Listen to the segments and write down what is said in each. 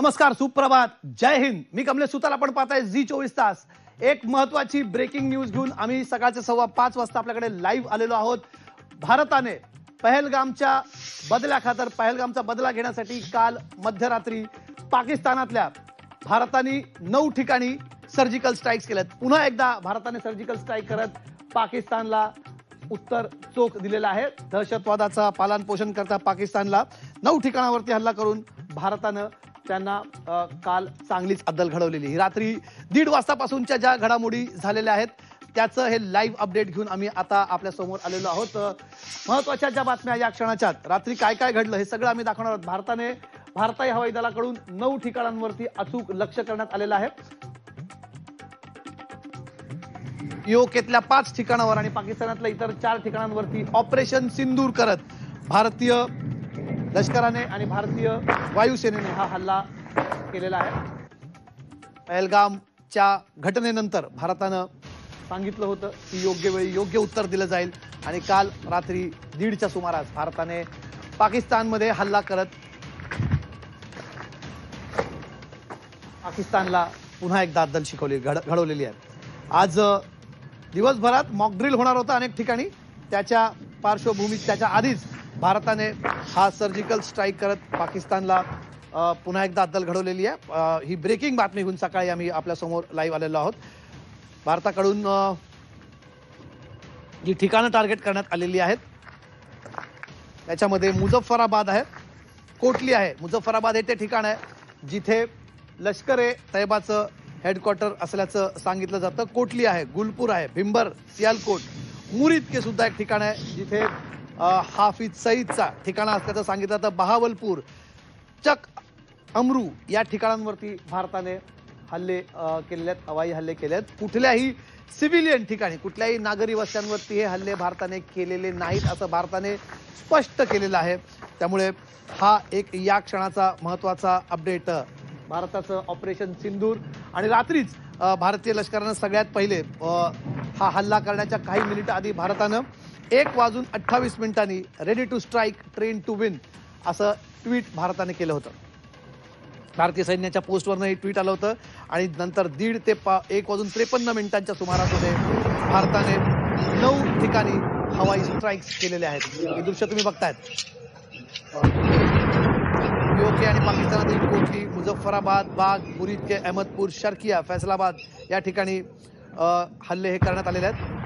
नमस्कार, सुप्रभात, जय हिंद. मी कमलेश सुतार. आपण पाहताय झी 24 तास. एक महत्वाची ब्रेकिंग न्यूज घेऊन आम्ही सकाळचे 5:15 वाजता आपल्याकडे लाईव्ह आलेलो आहोत. भारताने पहलगामच्या बदला घेण्यासाठी काल मध्यरात्री पाकिस्तानातल्या भारताने 9 ठिकाणी सर्जिकल स्ट्राईक्स केल्यात. पुन्हा एकदा भारताने सर्जिकल स्ट्राईक करत पाकिस्तानला उत्तर चोख दिलेला आहे. दहशतवादाचा पालनपोषण करता पाकिस्तानला 9 ठिकाणावरती हल्ला करून भारतानं त्यांना काल चांगलीच अद्दल घडवलेली. रात्री 1:30 वाजतापासूनच्या ज्या घडामोडी झालेल्या आहेत त्याचं हे लाईव्ह अपडेट घेऊन आम्ही आता आपल्या समोर आलेलो आहोत. महत्वाच्या ज्या बातम्या या क्षणाच्या रात्री काय काय घडलं हे सगळं आम्ही दाखवणार आहोत. भारतीय हवाई दलाकडून 9 ठिकाणांवरती अचूक लक्ष करण्यात आलेलं आहे. पीओकेतल्या 5 ठिकाणावर आणि पाकिस्तानातल्या इतर 4 ठिकाणांवरती ऑपरेशन सिंदूर करत भारतीय लष्कराने आणि भारतीय वायुसेनेने हा हल्ला केलेला आहे. पहलगामच्या घटनेनंतर भारतानं सांगितलं होतं की योग्य वेळी योग्य उत्तर दिलं जाईल आणि काल रात्री 1:30च्या सुमारास भारताने पाकिस्तानमध्ये हल्ला करत पाकिस्तानला पुन्हा एकदा अद्दल घडवलेली आहे. आज दिवसभरात मॉक ड्रिल होणार होता अनेक ठिकाणी. त्याच्या पार्श्वभूमीत त्याच्या आधीच भारताने हा सर्जिकल स्ट्राईक करत पाकिस्तानला पुन्हा एकदा अद्दल घडवलेली आहे. ही ब्रेकिंग बातमी घेऊन सकाळी आम्ही आपल्या समोर लाईव्ह आलेलो आहोत. भारताकडून जी ठिकाणं टार्गेट करण्यात आलेली आहेत त्याच्यामध्ये मुझफ्फराबाद आहे, कोटली आहे. मुझफ्फराबाद हे ते ठिकाण आहे जिथे लष्कर ए तैयबाचं हेडक्वार्टर असल्याचं सांगितलं जातं. कोटली आहे, गुलपूर आहे, भिंबर, सियालकोट, मुरीद सुद्धा एक ठिकाण आहे जिथे हाफिज सईदचा ठिकाणा असल्याचं सांगितलं जातं. बहावलपूर, चक अमरू या ठिकाणांवरती भारताने हल्ले केलेले आहेत, हवाई हल्ले केले आहेत. कुठल्याही सिव्हिलियन ठिकाणी, कुठल्याही नागरी वस्त्यांवरती हे हल्ले भारताने केलेले नाहीत असं भारताने स्पष्ट केलेलं आहे. त्यामुळे हा एक या क्षणाचा महत्वाचा अपडेट. भारताचं ऑपरेशन सिंदूर आणि रात्रीच भारतीय लष्करानं सगळ्यात पहिले हा हल्ला करण्याच्या काही मिनिट आधी भारतानं 1:28 ready to strike, train to win असं ट्विट भारताने केलं होतं. भारतीय सैन्याच्या पोस्टवरनं हे ट्विट आलं होतं आणि नंतर 1:30 ते 1:53 सुमारामध्ये भारताने 9 ठिकाणी हवाई स्ट्राईक्स केलेले आहेत. ही दृश्य तुम्ही बघतायत. पीओके आणि पाकिस्तानातील कोटली, मुझफ्फराबाद, बाग, मुरीद के, अहमदपूर, शर्किया, फैसलाबाद या ठिकाणी हल्ले हे करण्यात आलेले आहेत.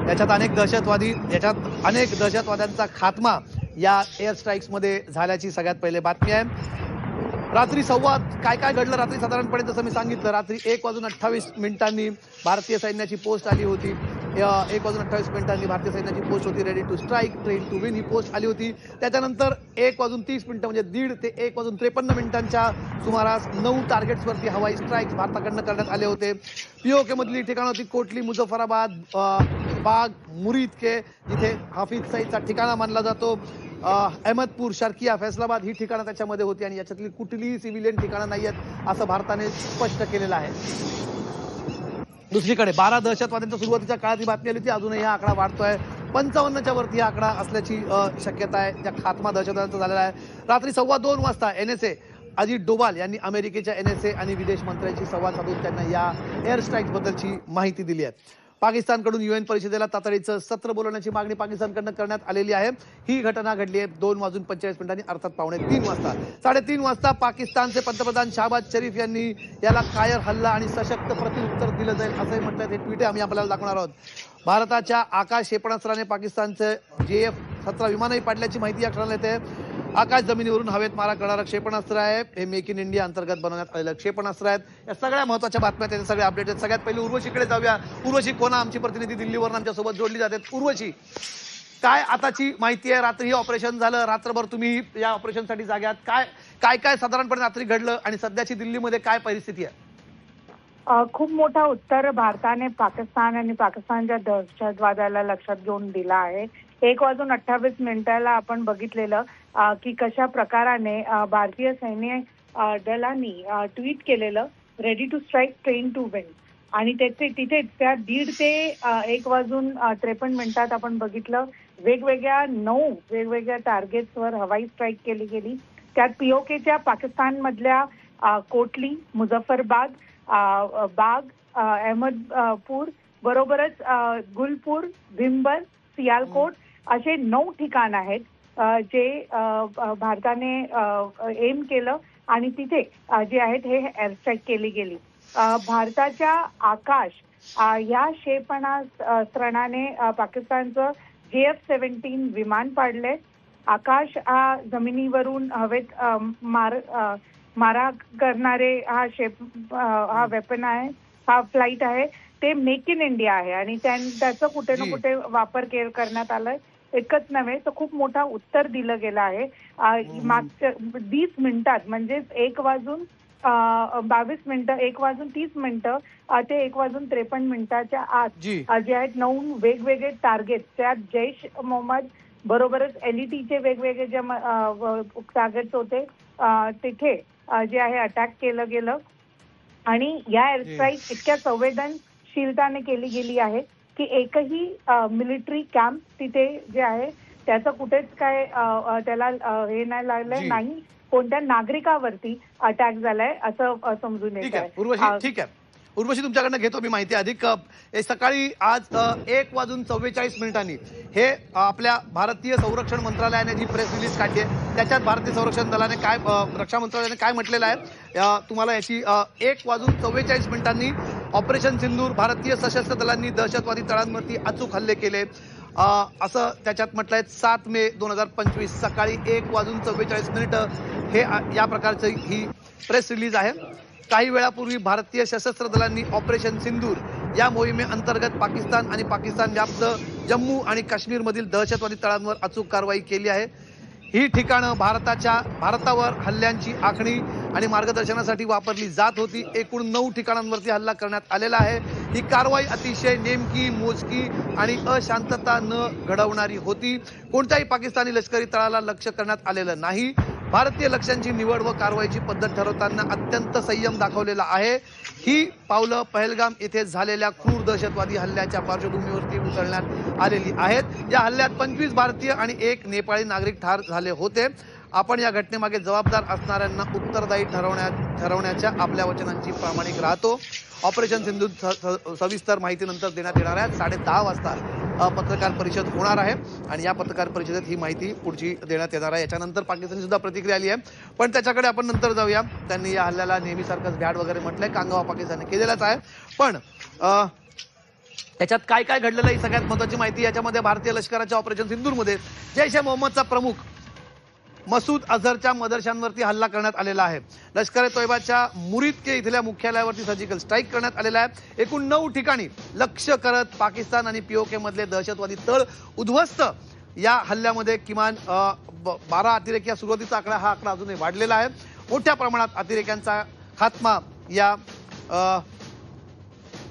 याच्यात अनेक दहशतवाद्यांचा खात्मा या एअर स्ट्राईक्स मध्ये झाल्याची सगळ्यात पहिले बातमी आहे. रात्री काय काय घडलं रात्री साधारणपणे जसं मी सांगितलं, रात्री 1:28 भारतीय सैन्याची पोस्ट आली होती. 1:28 भारतीय सैन्याची पोस्ट होती ready to strike, train to win ही पोस्ट आली होती. त्याच्यानंतर 1:30 म्हणजे 1:30 ते 1:53 सुमारास 9 टार्गेट्सवरती हवाई स्ट्राईक्स भारताकडनं करण्यात आले होते. पीओके मधली ठिकाणं होती कोटली, मुझफ्फराबाद, बाग, मुरीद के जिथे हाफिज सईदचा ठिकाणा मानला जातो, अहमदपूर, शर्किया, फैसलाबाद ही ठिकाणं त्याच्यामध्ये होती आणि याच्यातली कुठलीही सिव्हिलियन ठिकाणं नाही आहेत असं भारताने स्पष्ट केलेलं आहे. दुसरीकडे 12 दहशतवाद्यांच्या सुरुवातीच्या काळात ही बातमी आली होती. अजूनही हा आकडा वाढतोय. 55च्या वरती हा आकडा असल्याची शक्यता आहे. त्या खात्मा दहशतवाद्यांचा झालेला आहे. रात्री 2:15 वाजता NSA अजित डोभाल यांनी अमेरिकेच्या NSA आणि विदेश मंत्र्यांशी संवाद साधून त्यांना या एअर स्ट्राईक्स बद्दलची माहिती दिली आहे. पाकिस्तानकडून UN परिषदेला तातडीचं सत्र बोलवण्याची मागणी पाकिस्तानकडनं करण्यात आलेली आहे. ही घटना घडली आहे 2:45 अर्थात 2:45 वाजता. 3:30 वाजता पाकिस्तानचे पंतप्रधान शहबाज शरीफ यांनी याला कायर हल्ला आणि सशक्त प्रत्युत्तर दिलं जाईल असंही म्हटलं. हे ट्विट आम्ही आपल्याला दाखवणार आहोत. भारताच्या आकाश क्षेपणास्त्राने पाकिस्तानचे JF-17 विमानही पाडल्याची माहिती या क्षणाला येते. आकाश जमिनीवरून हवेत मारा करणारं क्षेपणास्त्र आहे. हे मेक इन इंडिया अंतर्गत बनवण्यात आलेलं क्षेपणास्त्र आहेत. या सगळ्या महत्वाच्या बातम्या त्याचे सगळे अपडेट आहेत. सगळ्यात पहिले उर्वशीकडे जाऊया. उर्वशी कोणा आमची प्रतिनिधी दिल्लीवरून आमच्यासोबत जोडली जाते. उर्वशी, काय आताची माहिती आहे? रात्री हे ऑपरेशन झालं, रात्रभर तुम्ही या ऑपरेशनसाठी जाग्यात. काय साधारणपणे रात्री घडलं आणि सध्याची दिल्लीमध्ये काय परिस्थिती आहे? खूप मोठा उत्तर भारताने पाकिस्तान आणि पाकिस्तानच्या दहशतवादाला लक्षात घेऊन दिला आहे. 1:28 आपण बघितलेलं की कशा प्रकाराने भारतीय सैन्य दलांनी ट्विट केलेलं ready to strike, train to win. आणि तिथे त्या 1:30 ते 1:53 आपण बघितलं वेगवेगळ्या 9 वेगवेगळ्या टार्गेट्सवर हवाई स्ट्राईक केली गेली. त्यात पीओकेच्या पाकिस्तानमधल्या कोटली, मुझफ्फराबाद, बाग, अहमदपूर बरोबरच गुलपूर, भिंबर, सियालकोट असे 9 ठिकाण आहेत जे भारताने एम केलं आणि तिथे जे आहेत हे एअर स्ट्राईक केली गेली. भारताच्या आकाश या क्षेपणास्त्राने पाकिस्तानचं JF-17 विमान पाडले. आकाश हा जमिनीवरून हवेत मारा करणारे हा वेपन आहे, हा फ्लाईट आहे. ते मेक इन इंडिया आहे आणि त्याचं कुठे ना कुठे वापर करण्यात आलाय. एकच नव्हे तर खूप मोठा उत्तर दिलं गेलं आहे. मागच्या 20 मिनिटात म्हणजेच 1:22 1:30 ते 1:53 आत जे आहेत 9 वेगवेगळे टार्गेट त्यात जैश मोहम्मद बरोबरच LETचे वेगवेगळे जे टार्गेट्स होते तिथे जे आहे अटॅक केलं गेलं आणि या एअर स्ट्राईक इतक्या संवेदनशीलताने केली गेली आहे की एकही मिलिटरी कॅम्प तिथे जे आहे त्याचं कुठेच काय त्याला हे नाही लागलंय, नाही कोणत्या नागरिकावरती अटॅक झालाय असं समजून येत आहे. ठीक आहे उर्वशी, तुमच्याकडनं घेतो मी माहिती अधिक. सकाळी आज 1:44 हे आपल्या भारतीय संरक्षण मंत्रालयाने जी प्रेस रिलीज काढली आहे त्याच्यात भारतीय संरक्षण दलाने काय रक्षा मंत्रालयाने काय म्हटलेलं आहे तुम्हाला याची 1:44 ऑपरेशन सिंदूर भारतीय सशस्त्र दलांनी दहशतवादी तळांवरती अचूक हल्ले केले असं त्याच्यात म्हटलंय. 7 मे 2025 सकाळी 1:44 हे या प्रकारची ही प्रेस रिलीज आहे. काही वेळापूर्वी भारतीय सशस्त्र दलांनी ऑपरेशन सिंदूर या मोहिमेअंतर्गत पाकिस्तान आणि पाकिस्तान व्याप्त जम्मू आणि काश्मीरमधील दहशतवादी तळांवर अचूक कारवाई केली आहे. ही ठिकाणं भारतावर हल्ल्यांची आखणी आणि मार्गदर्शनासाठी वापरली जात होती. एकूण 9 ठिकाणांवरती हल्ला करण्यात आलेला आहे. ही कारवाई अतिशय नेमकी, मोजकी आणि अशांतता न घडवणारी होती. कोणत्याही पाकिस्तानी लष्करी तळाला लक्ष्य करण्यात आलेलं नाही. भारतीय लक्ष्यांची निवड व कारवाईची पद्धत ठरवताना अत्यंत संयम दाखवलेला आहे. ही पावलं पहलगाम येथे झालेल्या क्रूर दहशतवादी हल्ल्याच्या पार्श्वभूमीवरती उचलण्यात आलेली आहेत. या हल्ल्यात 25 भारतीय आणि 1 नेपाळी नागरिक ठार झाले होते. आपण या घटनेमागे जबाबदार असणाऱ्यांना उत्तरदायी ठरवण्याच्या आपल्या वचनांची प्रामाणिक राहतो. ऑपरेशन सिंधू सविस्तर माहिती नंतर देण्यात येणार आहे. 10:30 वाजता पत्रकार परिषद होणार आहे आणि या पत्रकार परिषदेत ही माहिती पुढची देण्यात येणार आहे. याच्यानंतर पाकिस्तानची सुद्धा प्रतिक्रिया आली आहे पण त्याच्याकडे आपण नंतर जाऊया. त्यांनी या हल्ल्याला नेहमीसारखंच भ्याड वगैरे म्हटलंय. कांगावा पाकिस्तानने केलेलाच आहे पण याच्यात काय काय घडलेलं ही सगळ्यात महत्त्वाची माहिती. याच्यामध्ये भारतीय लष्कराच्या ऑपरेशन सिंदूरमध्ये जैश ए मोहम्मदचा प्रमुख मसूद अझहरच्या मदरशांवरती हल्ला करण्यात आलेला आहे. लष्कर ए तोयबाच्या मुरीदके इथल्या मुख्यालयावरती सर्जिकल स्ट्राईक करण्यात आलेला आहे. एकूण 9 ठिकाणी लक्ष्य करत पाकिस्तान आणि POK मधले दहशतवादी तळ उद्ध्वस्त. या हल्ल्यामध्ये किमान 12 अतिरेकी या सुरुवातीचा आकडा, हा आकडा अजूनही वाढलेला आहे. मोठ्या प्रमाणात अतिरेक्यांचा खात्मा या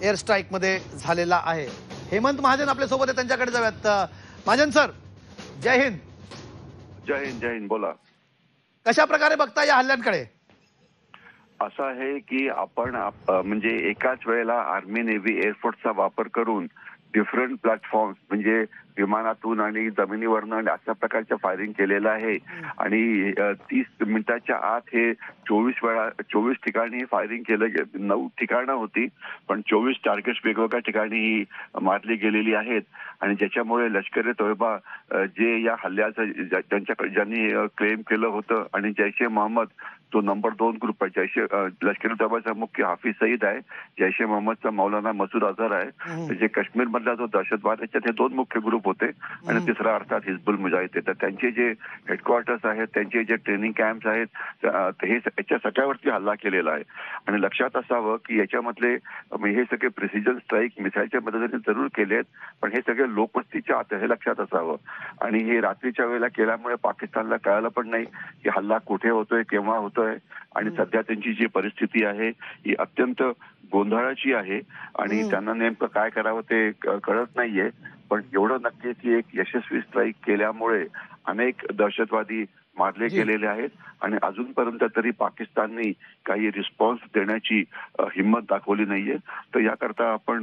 एअर स्ट्राईक मध्ये झालेला आहे. हेमंत महाजन आपल्या सोबत आहे, त्यांच्याकडे जाऊयात. महाजन सर, जय हिंद. जय हिंद. जय हिंद. बोला. कशा प्रकारे बघता या हल्ल्यांकडे? असं आहे की आपण म्हणजे एकाच वेळेला आर्मी, नेव्ही, एअरफोर्सचा वापर करून डिफरंट प्लॅटफॉर्म्स म्हणजे विमानातून आणि जमिनीवरनं अशा प्रकारचं फायरिंग केलेलं आहे आणि 30 मिनिटाच्या आत हे 24 ठिकाणी फायरिंग केलं. 9 ठिकाणं होती पण 24 टार्गेट्स वेगवेगळ्या ठिकाणी ही मारली गेलेली आहेत आणि ज्याच्यामुळे लष्कर ए तोयबा जे या हल्ल्याचं त्यांच्याकडे ज्यांनी क्लेम केलं होतं आणि जैश ए मोहम्मद तो नंबर 2 ग्रुप आहे. लष्कर ए तोयबाचा मुख्य हाफिज सईद आहे, जैश ए मोहम्मदचा मौलाना मसूद अझहर आहे. जे काश्मीर मधला जो दहशतवाद त्याच्यात हे 2 मुख्य ग्रुप होते आणि तिसरा अर्थात हिजबुल मुजाहिद. तर त्यांचे जे हेडक्वार्टर्स आहेत, त्यांचे जे ट्रेनिंग कॅम्प्स आहेत, हे याच्या सगळ्यावरती हल्ला केलेला आहे. आणि लक्षात असावं की याच्यामधले हे सगळे प्रिसिजन स्ट्राईक मिसाईलच्या मदतीने जरूर केलेत पण हे सगळे लोकवस्तीच्या आत, हे लक्षात असावं. आणि हे रात्रीच्या वेळेला केल्यामुळे पाकिस्तानला कळालं पण नाही की हल्ला कुठे होतोय, केव्हा होतोय. आणि सध्या त्यांची जी परिस्थिती आहे ही अत्यंत गोंधळाची आहे आणि त्यांना नेमकं काय करावं ते कळत नाहीये. पण एवढं नक्की की एक यशस्वी स्ट्राईक केल्यामुळे अनेक दहशतवादी मारले जी. गेलेले आहेत आणि अजूनपर्यंत तरी पाकिस्तानने काही रिस्पॉन्स देण्याची हिंमत दाखवली नाहीये. तर याकरता आपण